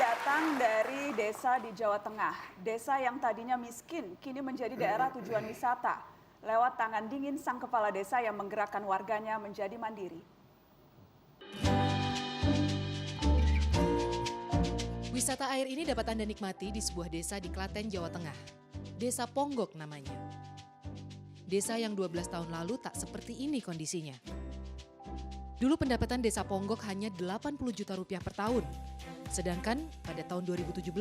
datang dari desa di Jawa Tengah. Desa yang tadinya miskin, kini menjadi daerah tujuan wisata. Lewat tangan dingin sang kepala desa yang menggerakkan warganya menjadi mandiri. Wisata air ini dapat Anda nikmati di sebuah desa di Klaten, Jawa Tengah. Desa Ponggok namanya. Desa yang 12 tahun lalu tak seperti ini kondisinya. Dulu pendapatan desa Ponggok hanya 80 juta rupiah per tahun. Sedangkan pada tahun 2017,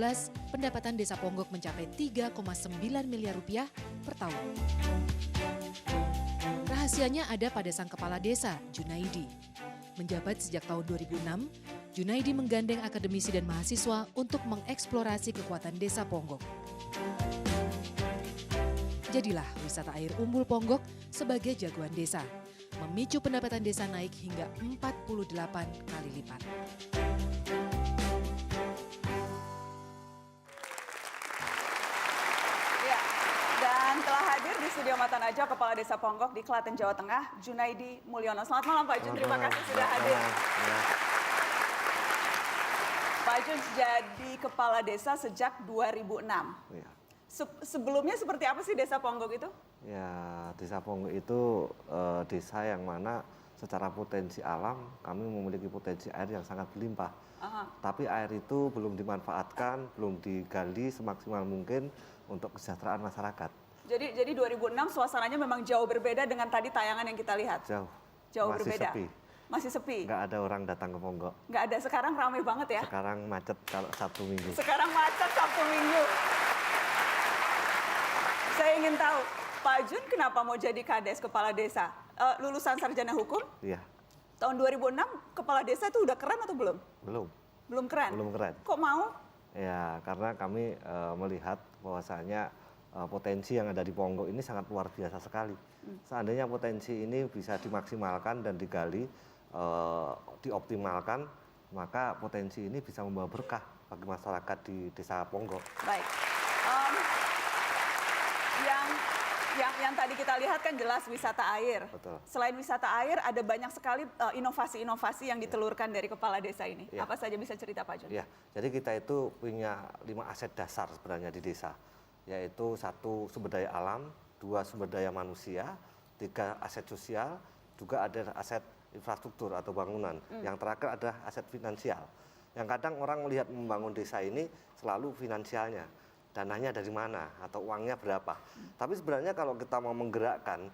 pendapatan desa Ponggok mencapai 3,9 miliar rupiah per tahun. Rahasianya ada pada sang kepala desa, Junaidi. Menjabat sejak tahun 2006, Junaidi menggandeng akademisi dan mahasiswa untuk mengeksplorasi kekuatan desa Ponggok. Jadilah wisata air Umbul Ponggok sebagai jagoan desa, memicu pendapatan desa naik hingga 48 kali lipat. Ya, dan telah hadir di studio Mata Najwa Kepala Desa Ponggok di Klaten, Jawa Tengah, Junaidi Mulyono. Selamat malam Pak Jun, terima kasih sudah hadir. Pak Jun jadi kepala desa sejak 2006. Ya. Sebelumnya seperti apa sih desa Ponggok itu? Ya, desa Ponggok itu desa yang mana secara potensi alam kami memiliki potensi air yang sangat berlimpah. Tapi air itu belum dimanfaatkan, belum digali semaksimal mungkin untuk kesejahteraan masyarakat. Jadi 2006 suasananya memang jauh berbeda dengan tadi tayangan yang kita lihat? Jauh Masih berbeda? Sepi. Masih sepi? Nggak ada orang datang ke Ponggok. Nggak ada, sekarang ramai banget ya? Sekarang macet kalau Sabtu Minggu. Sekarang macet Sabtu Minggu. Saya ingin tahu, Pak Jun kenapa mau jadi kades kepala desa? Lulusan sarjana hukum? Iya. Tahun 2006 kepala desa itu udah keren atau belum? Belum. Belum keren? Belum keren. Kok mau? Ya, karena kami melihat bahwasanya potensi yang ada di Ponggok ini sangat luar biasa sekali. Seandainya potensi ini bisa dimaksimalkan dan digali, dioptimalkan, maka potensi ini bisa membawa berkah bagi masyarakat di desa Ponggok. Baik. Yang tadi kita lihat kan jelas wisata air. Betul. Selain wisata air, ada banyak sekali inovasi-inovasi yang ditelurkan dari kepala desa ini. Ya. Apa saja bisa cerita Pak Jun? Ya, jadi kita itu punya 5 aset dasar sebenarnya di desa, yaitu 1 sumber daya alam, 2 sumber daya manusia, 3 aset sosial, juga ada aset infrastruktur atau bangunan. Yang terakhir ada aset finansial. Yang kadang orang melihat membangun desa ini selalu finansialnya. Dananya dari mana atau uangnya berapa. Tapi sebenarnya kalau kita mau menggerakkan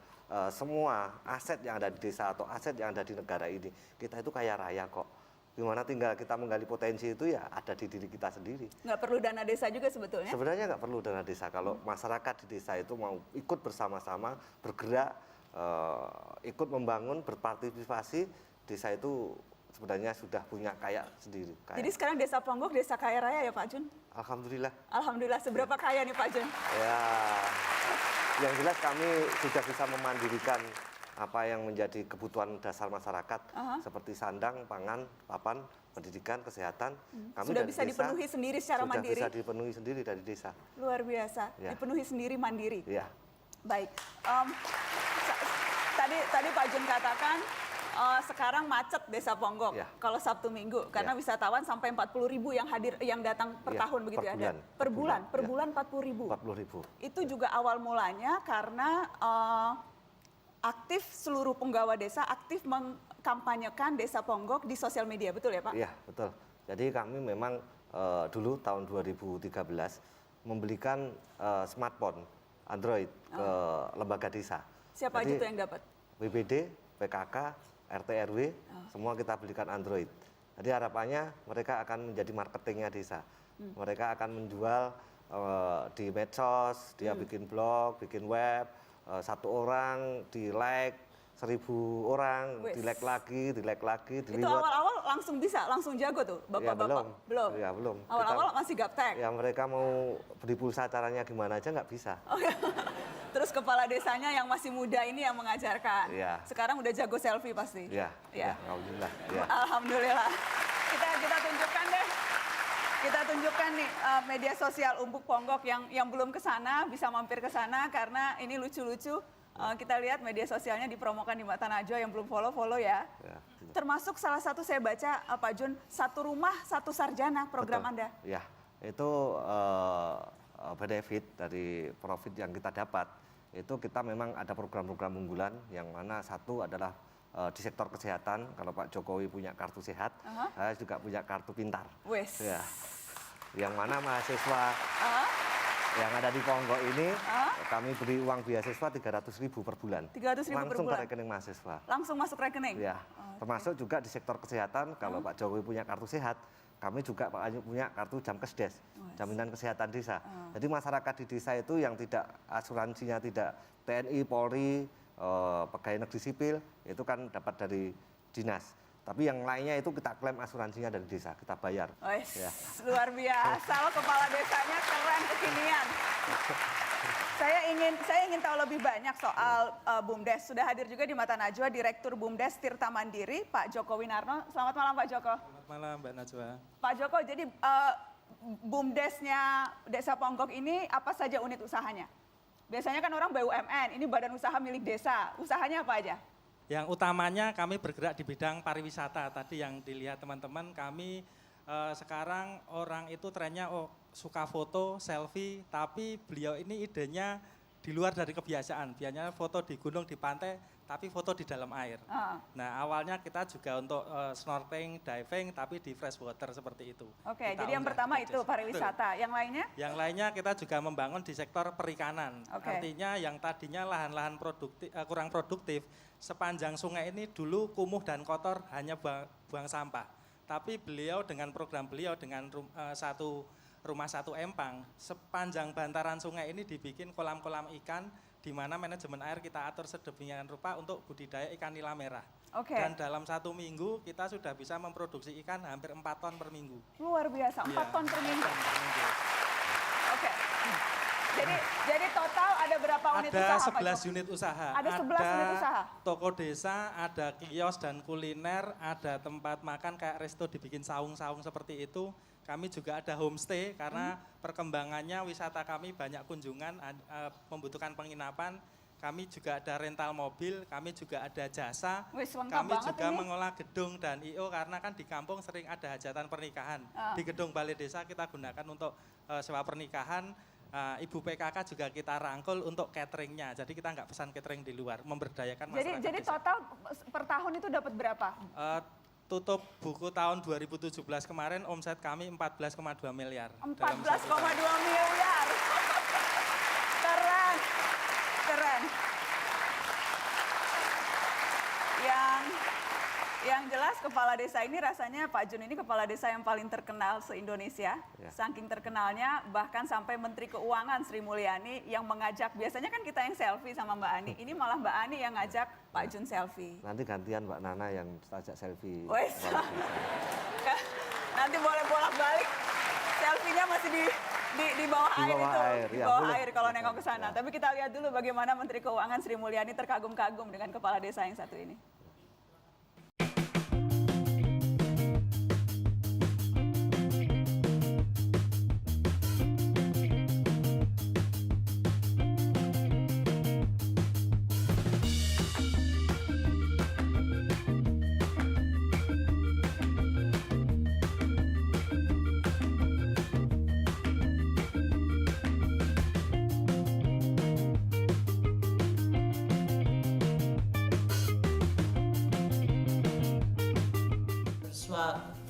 semua aset yang ada di desa atau aset yang ada di negara ini, kita itu kaya raya kok. Gimana tinggal kita menggali potensi itu ya ada di diri kita sendiri. Nggak perlu dana desa juga sebetulnya? Sebenarnya nggak perlu dana desa. Kalau masyarakat di desa itu mau ikut bersama-sama, bergerak, ikut membangun, berpartisipasi, desa itu sebenarnya sudah punya kaya sendiri. Kaya. Jadi sekarang desa Ponggok desa kaya raya ya Pak Jun? Alhamdulillah. Alhamdulillah, seberapa kaya nih Pak Jun? Ya, yang jelas kami sudah bisa memandirikan apa yang menjadi kebutuhan dasar masyarakat, seperti sandang, pangan, papan, pendidikan, kesehatan. Kami Sudah dari bisa desa, dipenuhi sendiri secara mandiri? Sudah bisa dipenuhi sendiri dari desa. Luar biasa, Ya. dipenuhi sendiri mandiri. Ya. Baik, tadi Pak Jun katakan sekarang macet desa Ponggok Ya. kalau Sabtu Minggu karena Ya. wisatawan sampai 40.000 yang hadir yang datang per Ya, tahun begitu per ya? bulan. Per bulan, per Ya. bulan 40.000. 40.000. Itu juga awal mulanya karena aktif seluruh penggawa desa aktif mengkampanyekan desa Ponggok di sosial media, betul ya Pak? Iya, betul. Jadi kami memang dulu tahun 2013 membelikan smartphone Android ke lembaga desa. Siapa aja Jadi, tuh yang dapat? BPD, PKK, RT RW, semua kita belikan Android. Jadi harapannya mereka akan menjadi marketingnya desa. Mereka akan menjual di medsos, dia bikin blog, bikin web, 1 orang di like, 1.000 orang Wes. di like lagi, di Itu awal-awal langsung bisa, langsung jago tuh bapak-bapak? belum. Ya, belum. Awal-awal masih gaptek? Ya mereka mau beli pulsa caranya gimana aja nggak bisa. Oh, ya. Terus kepala desanya yang masih muda ini yang mengajarkan. Iya. Sekarang udah jago selfie pasti. Ya, Ya. alhamdulillah. Ya. Alhamdulillah. Kita tunjukkan deh. Kita tunjukkan nih media sosial Umbul Ponggok yang belum ke sana bisa mampir ke sana karena ini lucu-lucu. Kita lihat media sosialnya dipromokan di Mata Najwa, yang belum follow ya. Ya, gitu. Termasuk salah satu saya baca, Pak Jun, satu rumah satu sarjana program Betul. Anda. Ya, itu benefit dari profit yang kita dapat. Itu kita memang ada program-program unggulan, yang mana satu adalah di sektor kesehatan. Kalau Pak Jokowi punya kartu sehat, saya juga punya kartu pintar. Wes. Ya, yang mana mahasiswa yang ada di Ponggok ini, kami beri uang beasiswa 300.000 per bulan. 300.000 per langsung bulan. ke rekening mahasiswa. Langsung masuk rekening? Ya, termasuk juga di sektor kesehatan. Kalau Pak Jokowi punya kartu sehat, kami juga punya kartu Jamkesdes, jaminan kesehatan desa. Jadi masyarakat di desa itu yang tidak asuransinya tidak TNI, Polri, pegawai negeri sipil, itu kan dapat dari dinas. Tapi yang lainnya itu kita klaim asuransinya dari desa, kita bayar. Wes, Ya. luar biasa, kepala desanya keren, kekinian. Saya ingin tahu lebih banyak soal BUMDes. Sudah hadir juga di Mata Najwa Direktur BUMDes Tirta Mandiri, Pak Joko Winarno. Selamat malam Pak Joko. Selamat malam Mbak Najwa. Pak Joko, jadi BUMDesnya Desa Ponggok ini apa saja unit usahanya? Biasanya kan orang BUMN, ini badan usaha milik desa. Usahanya apa aja? Yang utamanya kami bergerak di bidang pariwisata. Tadi yang dilihat teman-teman, kami sekarang orang itu trennya suka foto, selfie, tapi beliau ini idenya di luar dari kebiasaan. Biasanya foto di gunung, di pantai, tapi foto di dalam air. Nah, awalnya kita juga untuk snorkeling, diving, tapi di freshwater seperti itu. Oke, Kita jadi yang unggah pertama di itu desa. pariwisata. Yang lainnya? Yang lainnya kita juga membangun di sektor perikanan. Oke. Artinya yang tadinya lahan-lahan kurang produktif, sepanjang sungai ini dulu kumuh dan kotor, hanya buang sampah. Tapi beliau dengan program beliau dengan rumah satu empang, sepanjang bantaran sungai ini dibikin kolam-kolam ikan, di mana manajemen air kita atur sedemikian rupa untuk budidaya ikan nila merah. Oke. Dan dalam 1 minggu kita sudah bisa memproduksi ikan hampir 4 ton per minggu. Luar biasa, 4 Iya, ton per minggu. 4 ton per minggu. Oke. Jadi total ada berapa unit usaha, Ada Pak 11 Joko? unit usaha. Ada 11 unit usaha? Toko desa, ada kios dan kuliner, ada tempat makan kayak resto dibikin saung-saung seperti itu. Kami juga ada homestay karena perkembangannya wisata kami banyak kunjungan, membutuhkan penginapan. Kami juga ada rental mobil, kami juga ada jasa. Wis, lengkap Kami banget juga ini. mengolah gedung dan IO karena kan di kampung sering ada hajatan pernikahan. Di gedung balai desa kita gunakan untuk sewa pernikahan. Ibu PKK juga kita rangkul untuk cateringnya, jadi kita nggak pesan catering di luar, memberdayakan masyarakat Jadi desa. total per tahun itu dapat berapa? Tutup buku tahun 2017 kemarin omset kami 14,2 miliar. 14,2 miliar. Keren. Keren. Yang jelas kepala desa ini rasanya Pak Jun ini kepala desa yang paling terkenal se-Indonesia. Ya. Saking terkenalnya bahkan sampai Menteri Keuangan Sri Mulyani yang mengajak, biasanya kan kita yang selfie sama Mbak Ani, ini malah Mbak Ani yang ngajak Pak Jun selfie. Nanti gantian Mbak Nana yang ajak selfie. Wes. kepala desa. Nanti boleh bolak-balik. Selfie-nya masih di bawah Di air bawah itu, air, di ya, bawah boleh. air kalau nengok ke sana. Ya. Tapi kita lihat dulu bagaimana Menteri Keuangan Sri Mulyani terkagum-kagum dengan kepala desa yang satu ini.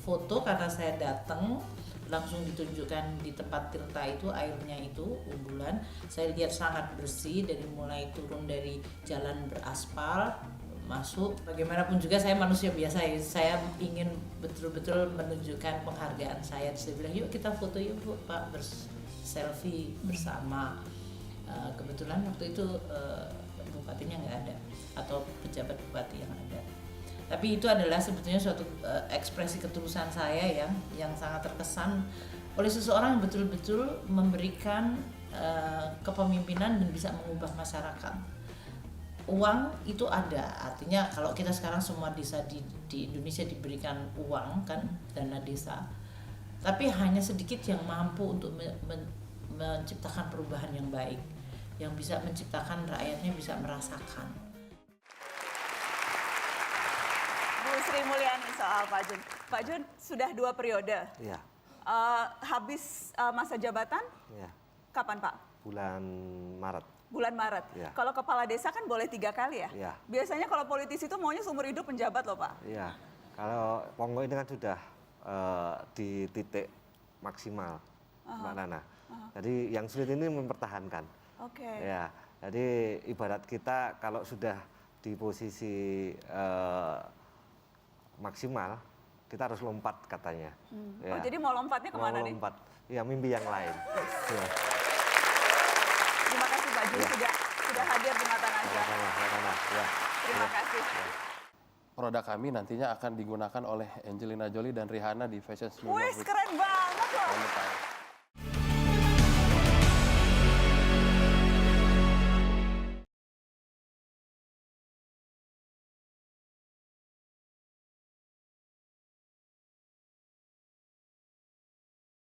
Foto karena saya datang langsung ditunjukkan di tempat Tirta itu, airnya itu unggulan. Saya lihat sangat bersih, dari mulai turun dari jalan beraspal masuk. Bagaimanapun juga saya manusia biasa ya, saya ingin betul-betul menunjukkan penghargaan saya. Saya bilang yuk kita foto yuk Bu, Pak, selfie bersama. Kebetulan waktu itu bupatinya nggak ada atau pejabat bupati yang ada. Tapi itu adalah sebetulnya suatu ekspresi ketulusan saya yang sangat terkesan oleh seseorang yang betul-betul memberikan kepemimpinan dan bisa mengubah masyarakat. Uang itu ada, artinya kalau kita sekarang semua desa di Indonesia diberikan uang kan, dana desa, tapi hanya sedikit yang mampu untuk menciptakan perubahan yang baik. yang bisa menciptakan rakyatnya bisa merasakan. Bu Sri Mulyani soal Pak Jun. Pak Jun sudah 2 periode. Iya, Habis masa jabatan iya. kapan Pak? Bulan Maret. Bulan Maret. Iya. Kalau kepala desa kan boleh 3 kali ya? Iya. Biasanya kalau politisi itu maunya seumur hidup penjabat loh Pak. Iya, kalau Ponggok ini kan sudah di titik maksimal, Mbak Nana. Jadi yang sulit ini mempertahankan. Oke. Ya, jadi ibarat kita kalau sudah di posisi maksimal, kita harus lompat katanya. Oh, jadi mau lompatnya kemana Mau nih? lompat, ya mimpi yang lain. Ya. Terima kasih Pak Jun Iya. sudah hadir di Mata Najwa. Sama-sama, Mbak Nana. Ya. Terima kasih. Produk kami nantinya akan digunakan oleh Angelina Jolie dan Rihanna di Fashion New Wih, York Week keren banget loh. tahun depan.